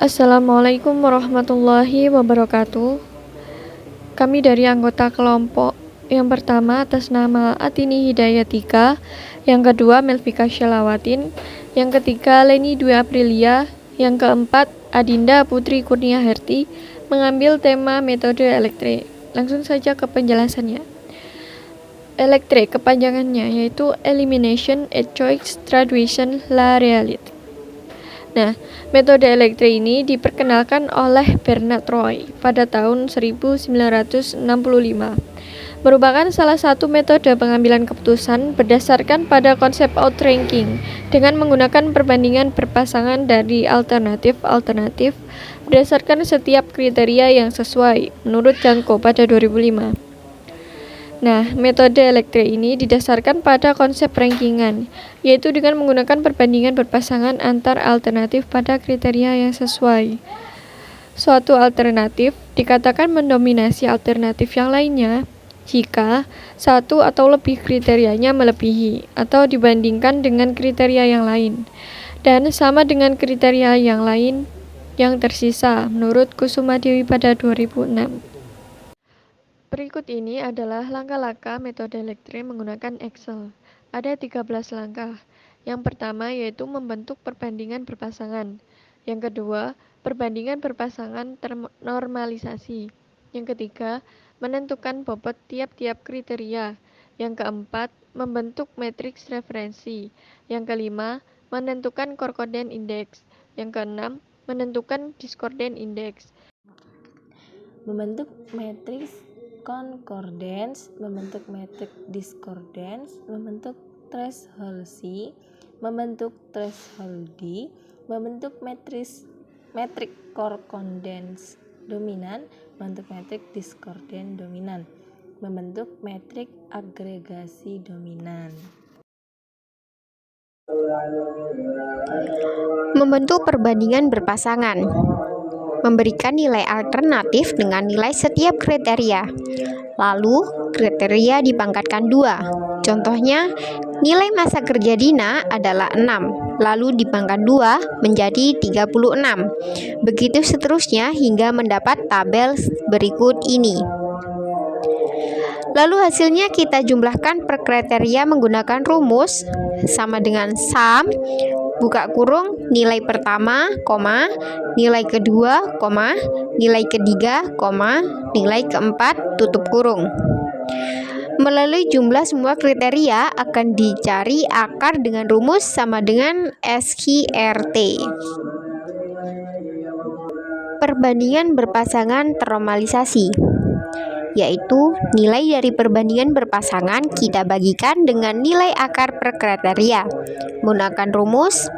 Assalamualaikum warahmatullahi wabarakatuh. Kami dari anggota kelompok yang pertama atas nama Atini Hidayatika, yang kedua Melvika Syalawatin, yang ketiga Leni Dwi Aprilia, yang keempat Adinda Putri Kurnia Herti mengambil tema metode elektrik. Langsung saja ke penjelasannya. Elektrik kepanjangannya yaitu Elimination, Choice, Traduction, La Reality. Nah, metode elektrik ini diperkenalkan oleh Bernard Roy pada tahun 1965. Merupakan salah satu metode pengambilan keputusan berdasarkan pada konsep outranking dengan menggunakan perbandingan berpasangan dari alternatif berdasarkan setiap kriteria yang sesuai menurut Janko pada 2005. Nah, metode elektrik ini didasarkan pada konsep rankingan, yaitu dengan menggunakan perbandingan berpasangan antar alternatif pada kriteria yang sesuai. Suatu alternatif dikatakan mendominasi alternatif yang lainnya jika satu atau lebih kriterianya melebihi atau dibandingkan dengan kriteria yang lain, dan sama dengan kriteria yang lain yang tersisa, menurut Kusuma Dewi pada 2006. Berikut ini adalah langkah-langkah metode elektrik menggunakan Excel. Ada 13 langkah. Yang pertama yaitu membentuk perbandingan berpasangan. Yang kedua, perbandingan berpasangan ternormalisasi. Yang ketiga, menentukan bobot tiap-tiap kriteria. Yang keempat, membentuk matriks referensi. Yang kelima, menentukan concordance index. Yang keenam, menentukan discordance index. Membentuk matriks concordance, membentuk matriks discordance, membentuk threshold C, membentuk threshold D, membentuk matriks concordance dominan, membentuk matriks discordance dominan, membentuk matriks agregasi dominan. Membentuk perbandingan berpasangan, memberikan nilai alternatif dengan nilai setiap kriteria. Lalu, kriteria dipangkatkan 2. Contohnya, nilai masa kerja Dina adalah 6, lalu dipangkat 2 menjadi 36. Begitu seterusnya hingga mendapat tabel berikut ini. Lalu hasilnya kita jumlahkan per kriteria menggunakan rumus sama dengan sum buka kurung nilai pertama, nilai kedua, nilai ketiga, nilai keempat, tutup kurung. Melalui jumlah semua kriteria akan dicari akar dengan rumus sama dengan SQRT. Perbandingan berpasangan ternormalisasi, yaitu nilai dari perbandingan berpasangan kita bagikan dengan nilai akar per kriteria. Menggunakan rumus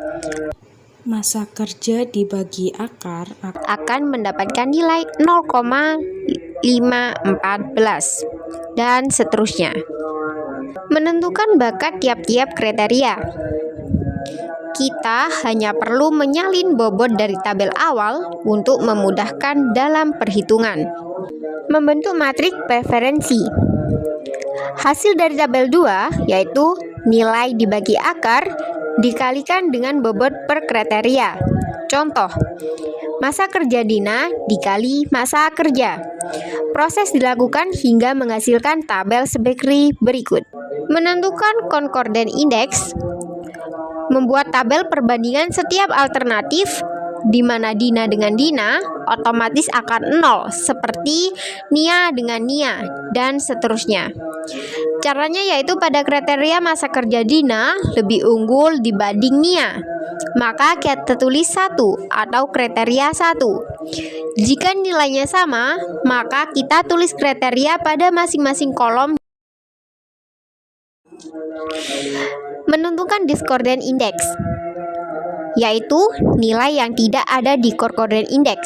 masa kerja dibagi akar akan mendapatkan nilai 0,514 dan seterusnya. Menentukan bakat tiap-tiap kriteria. Kita hanya perlu menyalin bobot dari tabel awal untuk memudahkan dalam perhitungan. Membentuk matriks preferensi. Hasil dari tabel 2 yaitu nilai dibagi akar dikalikan dengan bobot per kriteria. Contoh, masa kerja Dina dikali masa kerja. Proses dilakukan hingga menghasilkan tabel sebagai berikut. Menentukan concordance index, membuat tabel perbandingan setiap alternatif di mana Dina dengan Dina otomatis akan 0 seperti Nia dengan Nia dan seterusnya. Caranya yaitu pada kriteria masa kerja Dina lebih unggul dibanding Nia, maka kita tulis 1 atau kriteria 1. Jika nilainya sama, maka kita tulis kriteria pada masing-masing kolom. Menentukan discordance index, yaitu nilai yang tidak ada di concordance index.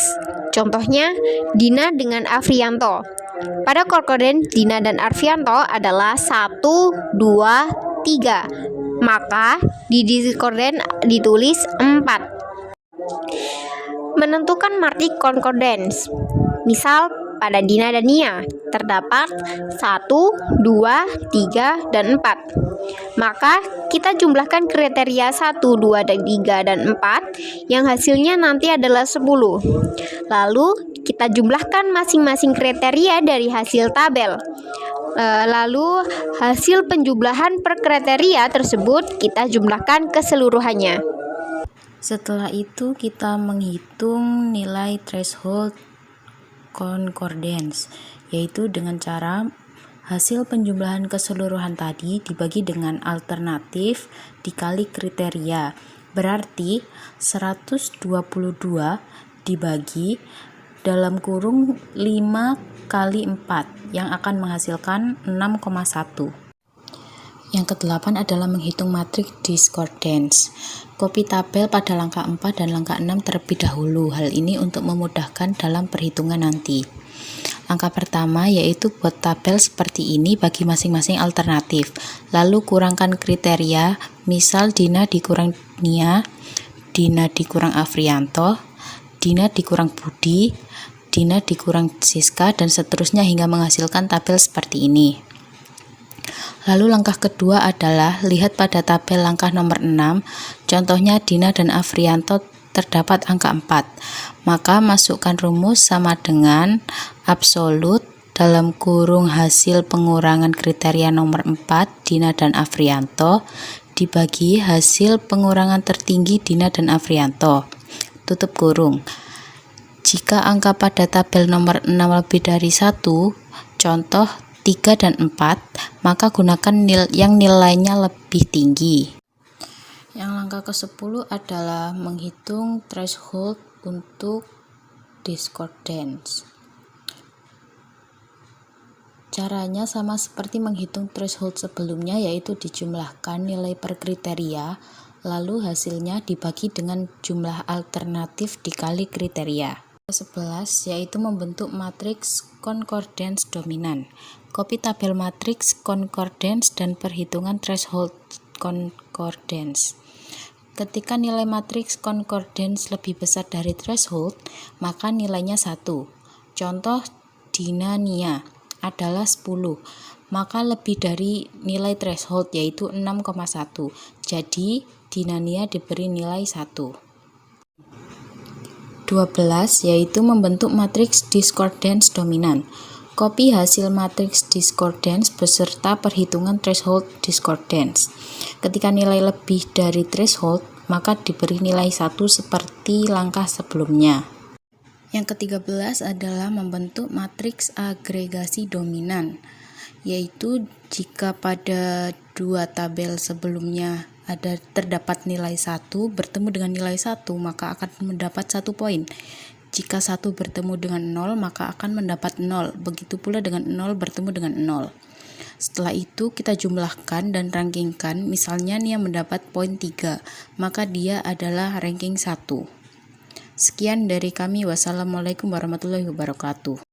Contohnya, Dina dengan Afrianto. Pada concordance Dina dan Afrianto adalah 1, 2, 3. Maka di discordance ditulis 4. Menentukan matriks concordance. Misal pada Dina dan Nia terdapat 1, 2, 3, dan 4. Maka kita jumlahkan kriteria 1, 2, dan 3, dan 4 yang hasilnya nanti adalah 10. Lalu kita jumlahkan masing-masing kriteria dari hasil tabel. Lalu hasil penjumlahan per kriteria tersebut kita jumlahkan keseluruhannya. Setelah itu kita menghitung nilai threshold concordance, yaitu dengan cara hasil penjumlahan keseluruhan tadi dibagi dengan alternatif dikali kriteria. Berarti 122 dibagi dalam kurung 5 kali 4 yang akan menghasilkan 6,1. Yang ke-8 adalah menghitung matriks discordance. Copy tabel pada langkah 4 dan langkah 6 terlebih dahulu. Hal ini untuk memudahkan dalam perhitungan nanti. Langkah pertama yaitu buat tabel seperti ini bagi masing-masing alternatif. Lalu kurangkan kriteria, misal Dina dikurang Nia, Dina dikurang Afrianto, Dina dikurang Budi, Dina dikurang Siska, dan seterusnya hingga menghasilkan tabel seperti ini. Lalu langkah kedua adalah lihat pada tabel langkah nomor 6, contohnya Dina dan Afrianto terdapat angka 4. Maka masukkan rumus sama dengan absolut dalam kurung hasil pengurangan kriteria nomor 4 Dina dan Afrianto dibagi hasil pengurangan tertinggi Dina dan Afrianto, tutup kurung. Jika angka pada tabel nomor 6 lebih dari 1, contoh 3 dan 4, maka gunakan yang nilainya lebih tinggi. Yang langkah ke-10 adalah menghitung threshold untuk discordance. Caranya sama seperti menghitung threshold sebelumnya, yaitu dijumlahkan nilai per kriteria, lalu hasilnya dibagi dengan jumlah alternatif dikali kriteria. 11 yaitu membentuk matriks concordance dominan. Copy tabel matriks concordance dan perhitungan threshold concordance. Ketika nilai matriks concordance lebih besar dari threshold, maka nilainya 1. Contoh Dina Nia adalah 10, maka lebih dari nilai threshold yaitu 6,1. Jadi Dina Nia diberi nilai 1. 12 yaitu membentuk matriks discordance dominan. Copy hasil matriks discordance beserta perhitungan threshold discordance. Ketika nilai lebih dari threshold, maka diberi nilai 1 seperti langkah sebelumnya. Yang ke-13 adalah membentuk matriks agregasi dominan, yaitu jika pada dua tabel sebelumnya terdapat nilai 1 bertemu dengan nilai 1, maka akan mendapat 1 poin. Jika 1 bertemu dengan 0, maka akan mendapat 0. Begitu pula dengan 0 bertemu dengan 0. Setelah itu kita jumlahkan dan rankingkan. Misalnya Nia mendapat poin 3, maka dia adalah ranking 1. Sekian dari kami. Wassalamualaikum warahmatullahi wabarakatuh.